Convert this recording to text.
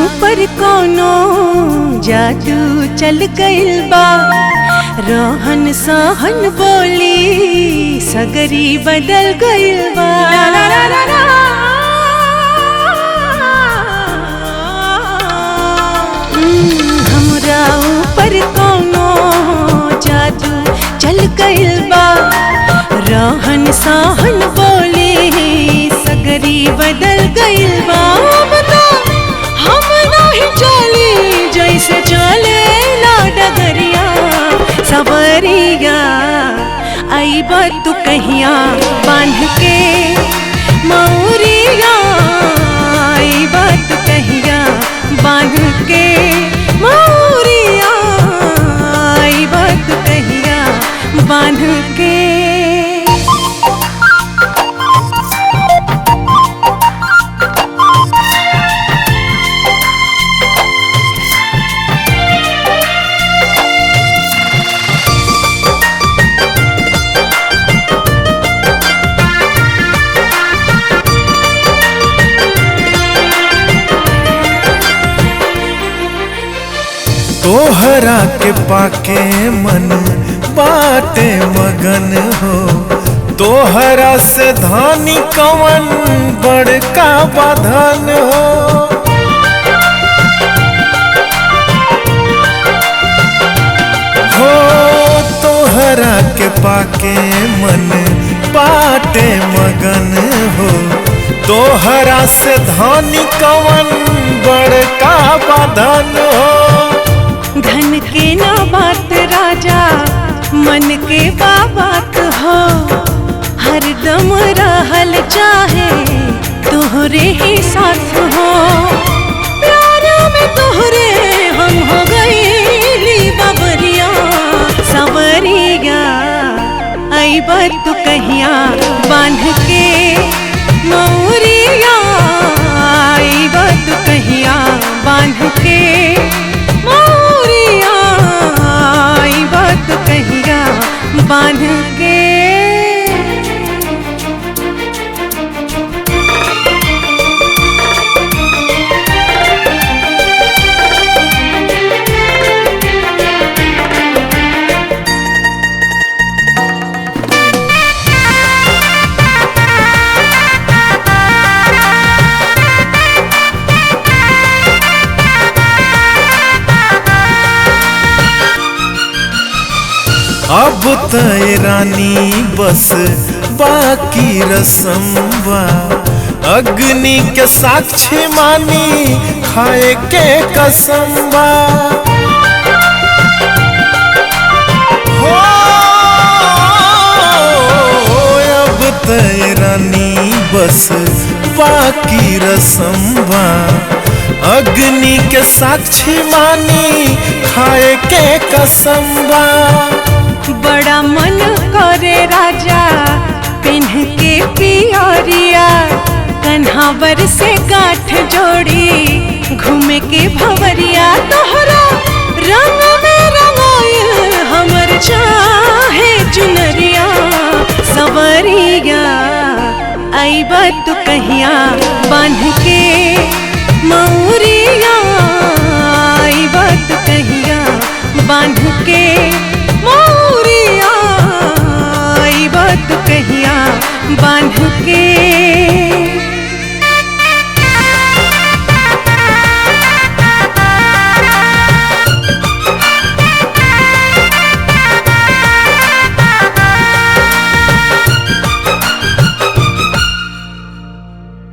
ऊपर कोनो जादू चल गइल बा। रहन सहन बोली सगरी बदल गइल बा। हमरा ऊपर कोनो जादू चल गइल बा। रहन सहन बोली सगरी बदल गइल बा। हम नहीं चली जैसे चले ला डगरिया। सवरिया आइब तू कहिया बांध के मौरिया। आइब तू कहिया बांध के मौरिया। आइब तू कहिया बांध के। तोहरा के पाके मन बाटे मगन हो। तोहरा से धानी कवन बड़का बाधन हो। तोहरा के पाके मन बाटे मगन हो। तोहरा से धानी कवन बड़का बाधन हो। धन के ना बात राजा मन के बात हो। हरदम रहल चाहे तोहरे ही साथ हो। प्यार में तोहरे हम हो गईली बाबरिया। सवरिया आइब तू कहिया बांध के मौरिया। आइब तू कहिया बांध के मौरिया। आइब तू कहिया बांध के। अब तय रानी बस बाकी रस्म बा। अग्नि के साक्षी मानी खाए के कसम बा। अब तय रानी बस बाकी रस्म बा। अग्नि के साक्षी मानी खाए के कसम बा। बड़ा मन करे राजा पिन्ह के पियरिया। कन्हावर से गांठ जोड़ी घूमे के भवरिया। तोहरा रंग में रंगाइल हमर चाहे चुनरिया। सवरिया आइब तू कहिया बांध के मौरिया। आइब तू कहिया बांध के मौरिया। आइब तू कहिया बांध के।